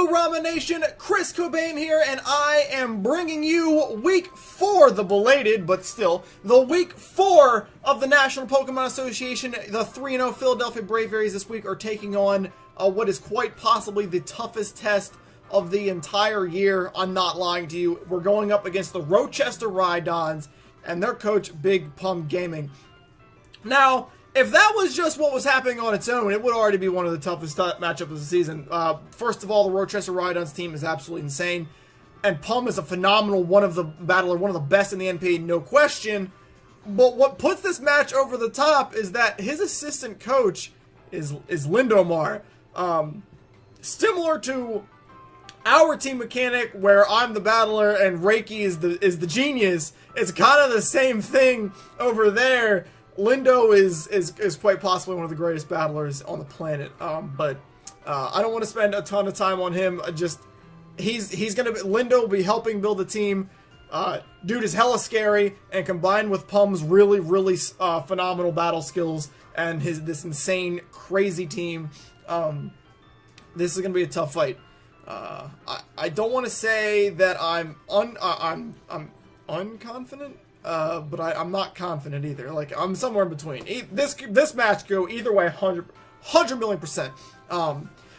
Hello Ramen Nation, Chris Cobain here, and I am bringing you week 4, the belated, but still, the week 4 of the National Pokemon Association. The 3-0 Philadelphia Braviaries this week are taking on what is quite possibly the toughest test of the entire year. I'm not lying to you. We're going up against the Rochester Rhydons and their coach, BigPummGaming. Now, if that was just what was happening on its own, it would already be one of the toughest matchups of the season. First of all, the Rochester Rhydons team is absolutely insane, and Pumm is a phenomenal one of the best in the NPA, no question. But what puts this match over the top is that his assistant coach is Lindomar. Similar to our team mechanic, where I'm the battler and Reiki is the genius. It's kind of the same thing over there. Lindo is quite possibly one of the greatest battlers on the planet, but I don't want to spend a ton of time on him. Lindo will be helping build the team. Dude is hella scary, and combined with Pumm's really phenomenal battle skills and this insane crazy team, this is gonna be a tough fight. I don't want to say that I'm unconfident. But I'm not confident either. Like, I'm somewhere in between. This match go either way, 100 million%.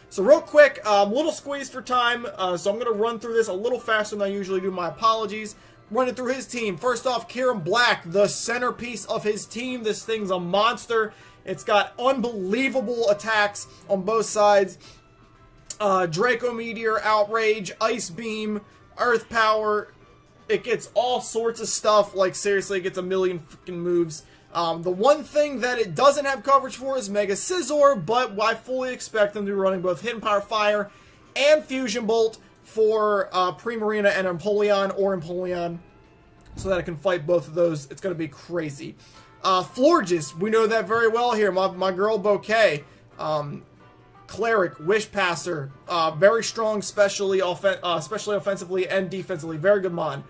So real quick, little squeeze for time. So I'm gonna run through this a little faster than I usually do. My apologies. Running through his team. First off, Kieran Black, the centerpiece of his team. This thing's a monster. It's got unbelievable attacks on both sides. Draco Meteor, Outrage, Ice Beam, Earth Power. It gets all sorts of stuff, like seriously, it gets a million freaking moves. The one thing that it doesn't have coverage for is Mega Scizor, but I fully expect them to be running both Hidden Power Fire and Fusion Bolt for Primarina and Empoleon, so that it can fight both of those. It's going to be crazy. Florges, we know that very well here. My girl Bouquet. Cleric, Wish Passer, very strong, especially offensively and defensively. Very good mon.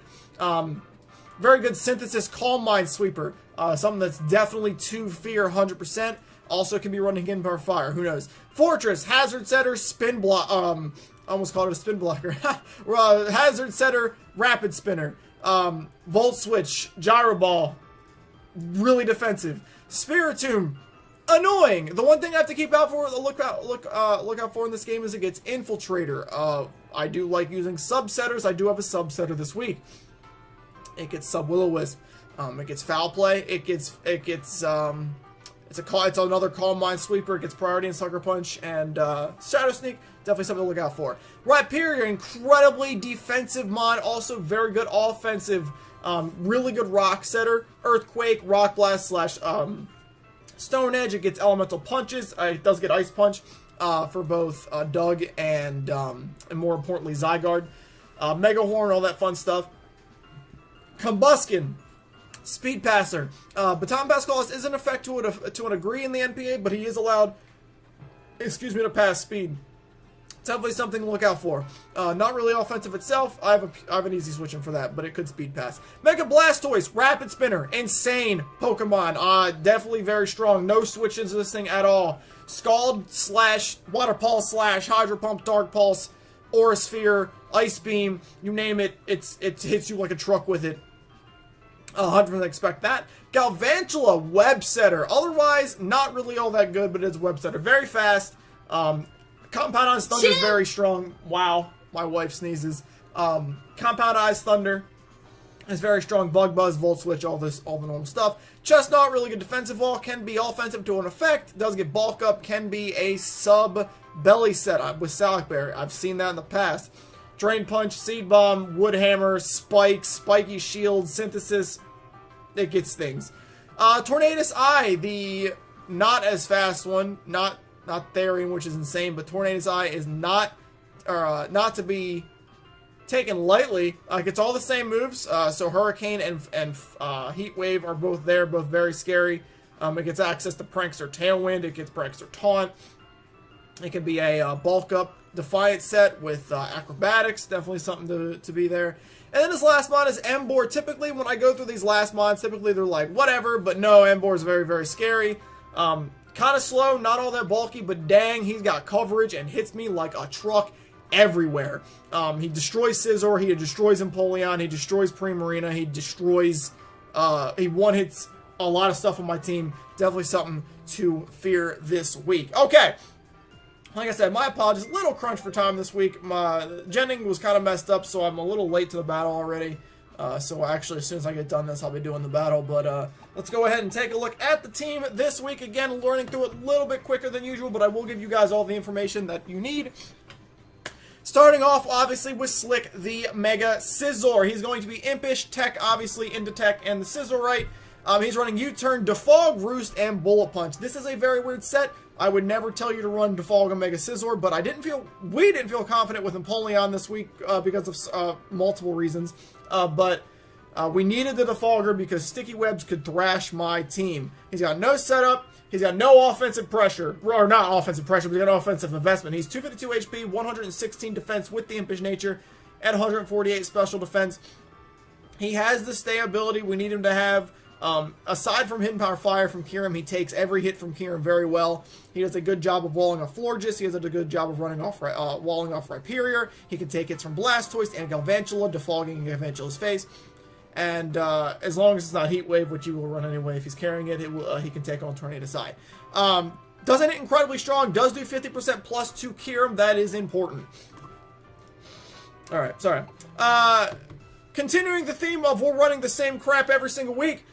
Very good Synthesis Calm Mind Sweeper. Something that's definitely to fear 100%. Also can be running in Power Fire. Who knows? Fortress, Hazard Setter, Spin Block. Almost called it a Spin Blocker. Hazard Setter, Rapid Spinner. Volt Switch, Gyro Ball. Really defensive. Spiritomb. Annoying. The one thing I have to keep out for, look out for in this game is it gets Infiltrator. I do like using subsetters. I do have a subsetter this week. It gets Sub Will-O-Wisp. It gets Foul Play. It's another Calm Mind Sweeper. It gets Priority and Sucker Punch and Shadow Sneak. Definitely something to look out for. Rhyperior, incredibly defensive mod. Also very good offensive. Really good Rock Setter. Earthquake, Rock Blast / Stone Edge. It gets Elemental Punches. It does get Ice Punch for both Doug and more importantly Zygarde. Mega Horn, all that fun stuff. Combuskin, Speed Passer. Baton Pass Cost is in effect to a degree in the NPA, but he is allowed, to pass speed. Definitely something to look out for. Not really offensive itself. I have an easy switching for that, but it could speed pass. Mega Blastoise, Rapid Spinner, insane Pokemon. Definitely very strong. No switches to this thing at all. Scald / Water Pulse / Hydro Pump, Dark Pulse, Aura Sphere, Ice Beam, you name it. It hits you like a truck with it. 100% expect that. Galvantula, Web Setter. Otherwise, not really all that good, but it's Web Setter. Very fast. Compound Eyes Thunder is very strong. Wow, my wife sneezes. Compound Eyes Thunder is very strong. Bug Buzz, Volt Switch, all the normal stuff. Chestnut, really good defensive wall. Can be offensive to an effect. Does get Bulk Up. Can be a sub belly set with Salac Berry. I've seen that in the past. Drain Punch, Seed Bomb, Wood Hammer, Spike, Spiky Shield, Synthesis. It gets things. Tornadus Eye, the not as fast one. Not Therian, which is insane, but Tornadus Eye is not to be taken lightly. It's all the same moves. So Hurricane and Heat Wave are both there, both very scary. It gets access to Prankster Tailwind. It gets Prankster Taunt. It can be a bulk up Defiant set with Acrobatics. Definitely something to be there. And then this last mod is Emboar. Typically, when I go through these last mods, typically they're like, whatever. But no, Emboar is very, very scary. Kind of slow, not all that bulky, but dang, he's got coverage and hits me like a truck everywhere. He destroys Scizor, he destroys Empoleon, he destroys Primarina, he destroys, he one-hits a lot of stuff on my team. Definitely something to fear this week. Okay. Like I said, my apologies. A little crunch for time this week. My genning was kind of messed up, so I'm a little late to the battle already. So actually, as soon as I get done this, I'll be doing the battle. But let's go ahead and take a look at the team this week. Again, learning through it a little bit quicker than usual, but I will give you guys all the information that you need. Starting off, obviously, with Slick, the Mega Scizor. He's going to be Impish, Tech, obviously, into Tech, and the Scizorite. He's running U-Turn, Defog, Roost, and Bullet Punch. This is a very weird set. I would never tell you to run Defog on Mega Scizor, but we didn't feel confident with Empoleon this week because of multiple reasons. But we needed the Defogger because Sticky Webs could thrash my team. He's got no setup. He's got no offensive pressure. Or not offensive pressure, but he's got no offensive investment. He's 252 HP, 116 defense with the Impish nature, and 148 special defense. He has the stay ability we need him to have. Aside from Hidden Power Fire from Kyurem, he takes every hit from Kyurem very well. He does a good job of walling off Florges. He does a good job of walling off Rhyperior. He can take hits from Blastoise and Galvantula, defogging Galvantula's face. And as long as it's not Heat Wave, which he will run anyway if he's carrying it, he can take on Tornado Side. Doesn't hit incredibly strong. Does do 50% plus to Kyurem. That is important. Alright, sorry. Continuing the theme of we're running the same crap every single week.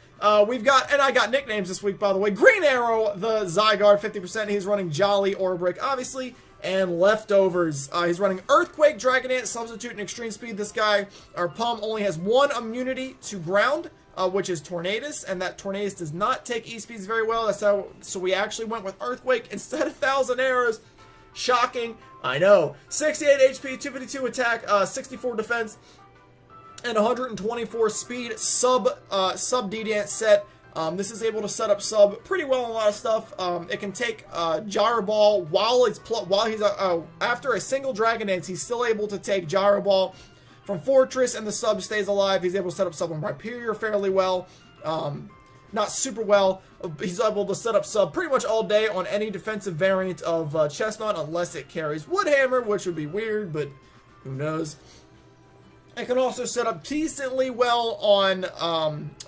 We've got, and I got nicknames this week, by the way. Green Arrow, the Zygarde, 50%. He's running Jolly, Aura Break, obviously, and Leftovers. He's running Earthquake, Dragonite, Substitute, and Extreme Speed. This guy, our Pumm, only has one immunity to ground, which is Tornadus, and that Tornadus does not take E-Speeds very well. So we actually went with Earthquake instead of 1,000 Arrows. Shocking, I know. 68 HP, 252 attack, 64 defense, and 124 speed sub Deedant set. This is able to set up sub pretty well on a lot of stuff. It can take Gyro Ball while he's after a single Dragon Dance. He's still able to take Gyro Ball from Fortress, and the sub stays alive. He's able to set up sub on Rhyperior fairly well. Not super well. He's able to set up sub pretty much all day on any defensive variant of Chestnut, unless it carries Woodhammer, which would be weird, but who knows. It can also set up decently well on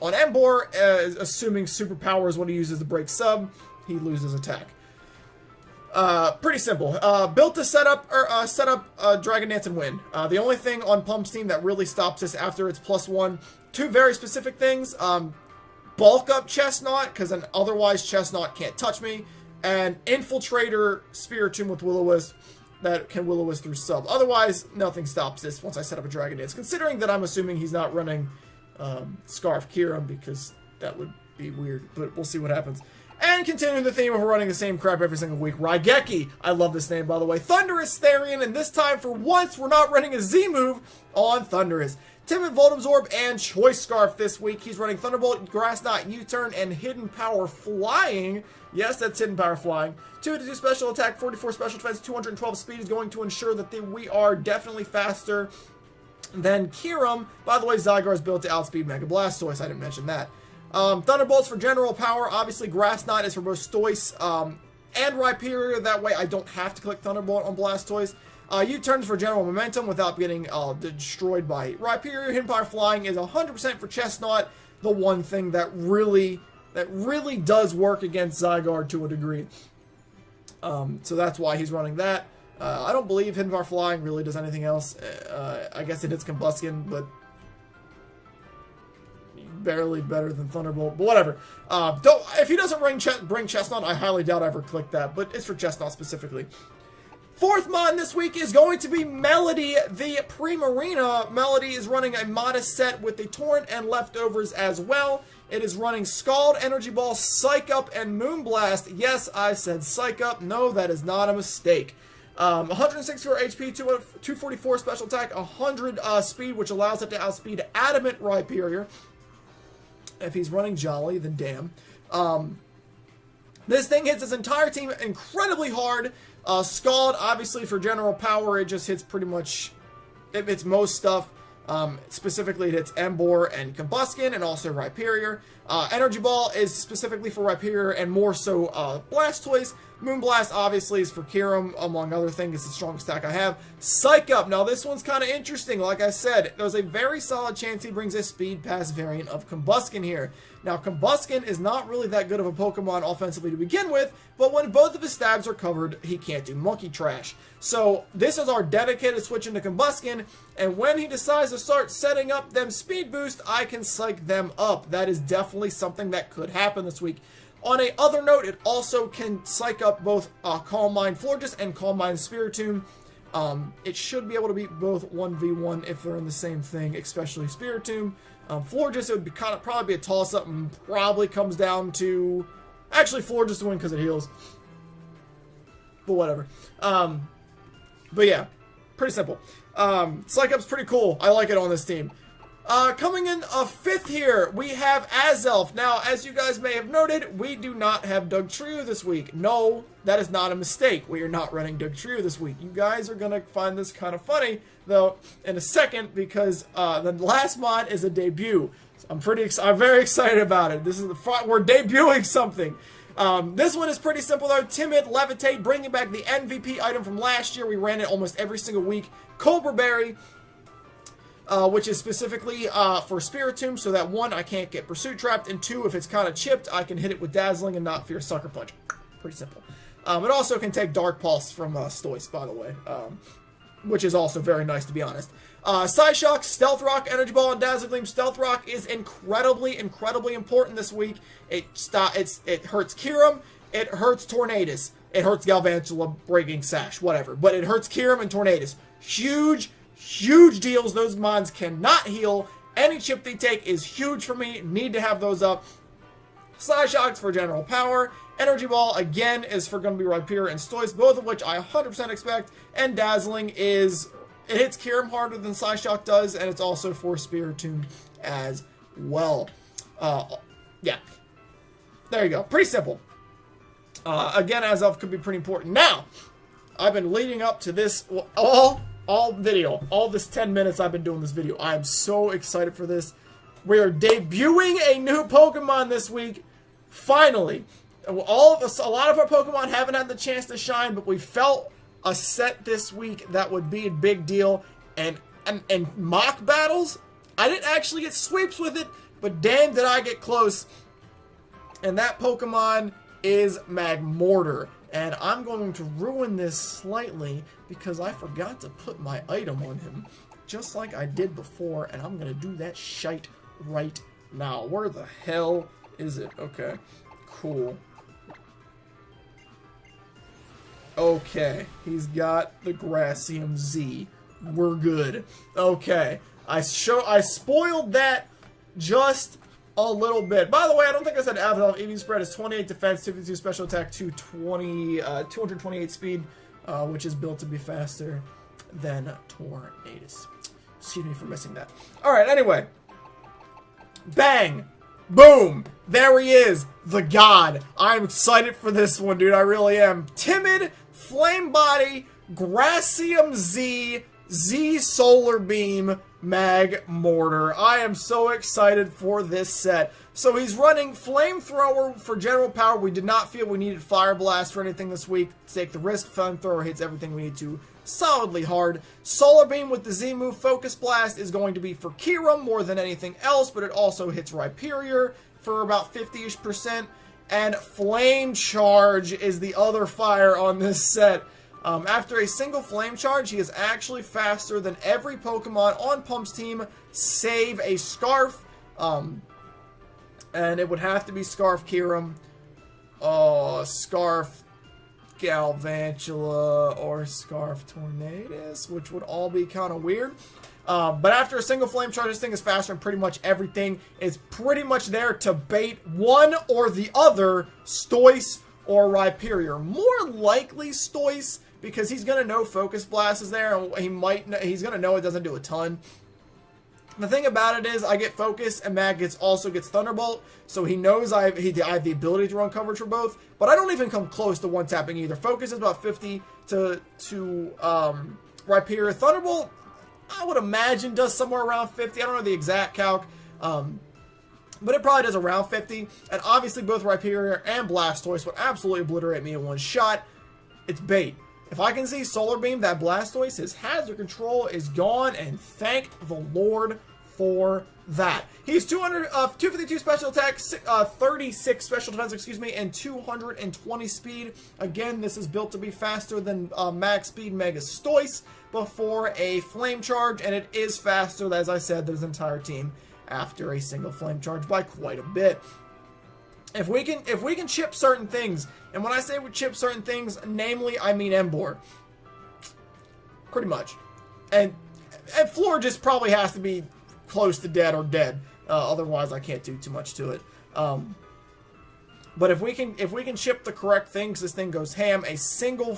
Emboar, assuming Superpower is what he uses to break sub. He loses attack. Pretty simple. Built to set up Dragon Dance and win. The only thing on Pump's team that really stops this after it's +1, two very specific things. Bulk up Chestnut, because then otherwise Chestnut can't touch me, and Infiltrator Spiritomb with Will-O-Wisp that can Will-O-Wisp through sub. Otherwise, nothing stops this once I set up a Dragon Dance, considering that I'm assuming he's not running Scarf Kyurem, because that would be weird, but we'll see what happens. And continuing the theme of running the same crap every single week, Raigeki. I love this name, by the way. Thundurus Therian, and this time, for once, we're not running a Z move on Thundurus. Timid Volabsorb and Choice Scarf this week. He's running Thunderbolt, Grass Knot, U-Turn, and Hidden Power Flying. Yes, that's Hidden Power Flying. 2-2 special attack, 44 special defense, 212 speed is going to ensure that we are definitely faster than Kyurem. By the way, Zygarde is built to outspeed Mega Blastoise. I didn't mention that. Thunderbolts for general power. Obviously, Grass Knot is for both Stoice and Rhyperior. That way, I don't have to click Thunderbolt on Blastoise. U-turns for general momentum without getting destroyed by Rhyperior. Hidden Power Flying is 100% for Chestnut. The one thing that really does work against Zygarde to a degree. So that's why he's running that. I don't believe Hidden Power Flying really does anything else. I guess it hits Combustion, but barely better than Thunderbolt, but whatever. If he doesn't bring Chestnut, I highly doubt I ever click that, but it's for Chestnut specifically. Fourth mon this week is going to be Melody, the Primarina. Melody is running a modest set with the Torrent and Leftovers as well. It is running Scald, Energy Ball, Psych Up, and Moonblast. Yes, I said Psych Up. No, that is not a mistake. 164 HP, 244 special attack, 100 speed, which allows it to outspeed Adamant Rhyperior. If he's running Jolly, then damn. This thing hits his entire team incredibly hard. Scald, obviously, for general power, it just hits pretty much, it hits most stuff. Specifically, it hits Emboar and Combustion, and also Rhyperior. Energy Ball is specifically for Rhyperior, and more so Blastoise. Moonblast obviously is for Kirim, among other things. It's the strongest attack I have. Psych Up. Now this one's kind of interesting. Like I said, there's a very solid chance he brings a Speed Pass variant of Combuskin here. Now Combuskin is not really that good of a Pokemon offensively to begin with, but when both of his stabs are covered, he can't do Monkey Trash. So this is our dedicated switch into Combuskin, and when he decides to start setting up them Speed Boost, I can psych them up. That is definitely something that could happen this week. On a other note, it also can psych up both Calm Mind Florges and Calm Mind Spiritomb. It should be able to beat both 1v1 if they're in the same thing, especially Spiritomb. Florges, it would probably be a toss-up and probably comes down to... Actually, Florges to win because it heals. But whatever. But yeah, pretty simple. Psych Up's pretty cool. I like it on this team. Coming in fifth here, we have Azelf. Now, as you guys may have noted, we do not have Dugtrio this week. No, that is not a mistake. We are not running Dugtrio this week. You guys are going to find this kind of funny, though, in a second, because the last mod is a debut. So I'm very excited about it. This is we're debuting something. This one is pretty simple, though. Timid, Levitate, bringing back the MVP item from last year. We ran it almost every single week. Cobra Berry. Which is specifically for Spiritomb, so that 1, I can't get Pursuit Trapped, and 2, if it's kind of chipped, I can hit it with Dazzling and not fear Sucker Punch. Pretty simple. It also can take Dark Pulse from Stoice, by the way, which is also very nice, to be honest. Psyshock, Stealth Rock, Energy Ball, and Dazzle Gleam. Stealth Rock is incredibly important this week. It hurts Kirim, it hurts Tornadus, it hurts Galvantula, Breaking Sash, whatever, but it hurts Kirim and Tornadus. Huge deals. Those mons cannot heal. Any chip they take is huge for me. Need to have those up. Psyshock's for general power. Energy Ball, again, is for going to be Rhyperior and Stoice, both of which I 100% expect. And Dazzling is... It hits Kirim harder than Psyshock does, and it's also for Spiritomb as well. Yeah. There you go. Pretty simple. Again, Azelf could be pretty important. Now, I've been leading up to this all this 10 minutes I've been doing this video. I am so excited for this. We are debuting a new Pokemon this week. Finally. A lot of our Pokemon haven't had the chance to shine, but we felt a set this week that would be a big deal. And mock battles, I didn't actually get sweeps with it, but damn did I get close. And that Pokemon is Magmortar. And I'm going to ruin this slightly because I forgot to put my item on him, just like I did before, and I'm going to do that shite right now. Where the hell is it? Okay, cool. Okay, he's got the Gracium Z. We're good. Okay, I spoiled that just a little bit. By the way, I don't think I said Azelf. EV spread is 28 defense, 52 special attack, 228 speed, which is built to be faster than Tornadus. Excuse me for missing that. Alright, anyway. Bang! Boom! There he is! The God! I'm excited for this one, dude. I really am. Timid, Flame Body, Gracium Z, Z Solar Beam, Magmortar. I am so excited for this set. So he's running Flamethrower for general power. We did not feel we needed Fire Blast or anything this week to take the risk. Flamethrower hits everything we need to solidly hard. Solar Beam with the Z move. Focus Blast is going to be for Kirim more than anything else, but it also hits Rhyperior for about 50-ish%. And Flame Charge is the other fire on this set. After a single Flame Charge, he is actually faster than every Pokemon on Pump's team, save a Scarf. And it would have to be Scarf Kirim, Scarf Galvantula, or Scarf Tornadus, which would all be kind of weird. But after a single Flame Charge, this thing is faster, and pretty much everything is pretty much there to bait one or the other, Stoice or Rhyperior. More likely Stoice, because he's going to know Focus Blast is there, and he's going to know it doesn't do a ton. The thing about it is, I get Focus, and Mag also gets Thunderbolt, so he knows I have the ability to run coverage for both, but I don't even come close to one-tapping either. Focus is about 50 to Rhyperior. Thunderbolt, I would imagine, does somewhere around 50. I don't know the exact calc. But but it probably does around 50. And obviously both Rhyperior and Blastoise would absolutely obliterate me in one shot. It's bait. If I can see Solar Beam that Blastoise, his hazard control is gone, and thank the Lord for that. He's 252 special attack, 36 special defense, excuse me, and 220 speed. Again, this is built to be faster than max speed Megastoise before a flame charge, and it is faster, as I said, than his entire team after a single flame charge by quite a bit. If we can chip certain things, and when I say we chip certain things, namely I mean Emboar, pretty much, and Florges probably has to be close to dead or dead, otherwise I can't do too much to it. But if we can chip the correct things, this thing goes ham. A single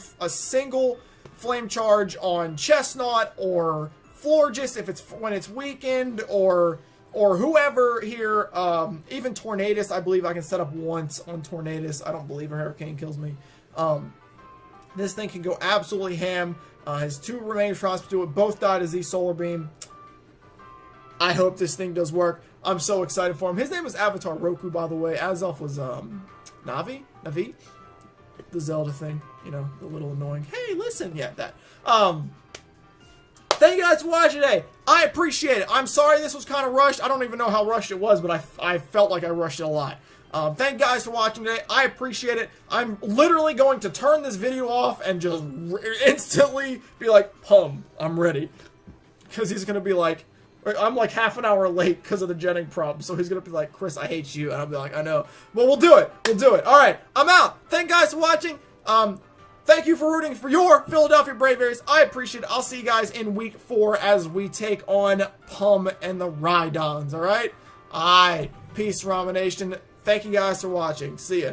flame charge on Chestnut or Florges if it's when it's weakened, or whoever here, even Tornadus, I believe I can set up once on Tornadus. I don't believe a Hurricane kills me. This thing can go absolutely ham. His two remaining shots to it both died as the Solar Beam. I hope this thing does work. I'm so excited for him. His name was Avatar Roku, by the way. Azelf was Navi? The Zelda thing. You know, the little annoying, hey, listen, yeah, that. Thank you guys for watching today. I appreciate it. I'm sorry this was kind of rushed. I don't even know how rushed it was, but I felt like I rushed it a lot. Thank you guys for watching today. I appreciate it. I'm literally going to turn this video off and just instantly be like, Pumm, I'm ready. Because he's going to be like, I'm like half an hour late because of the jetting problem. So he's going to be like, Chris, I hate you. And I'll be like, I know. Well, we'll do it. We'll do it. All right. I'm out. Thank you guys for watching. Thank you for rooting for your Philadelphia Braviaries. I appreciate it. I'll see you guys in week 4 as we take on Pumm and the Rhydons. All right? All right. Peace, Ramen Nation. Thank you guys for watching. See ya.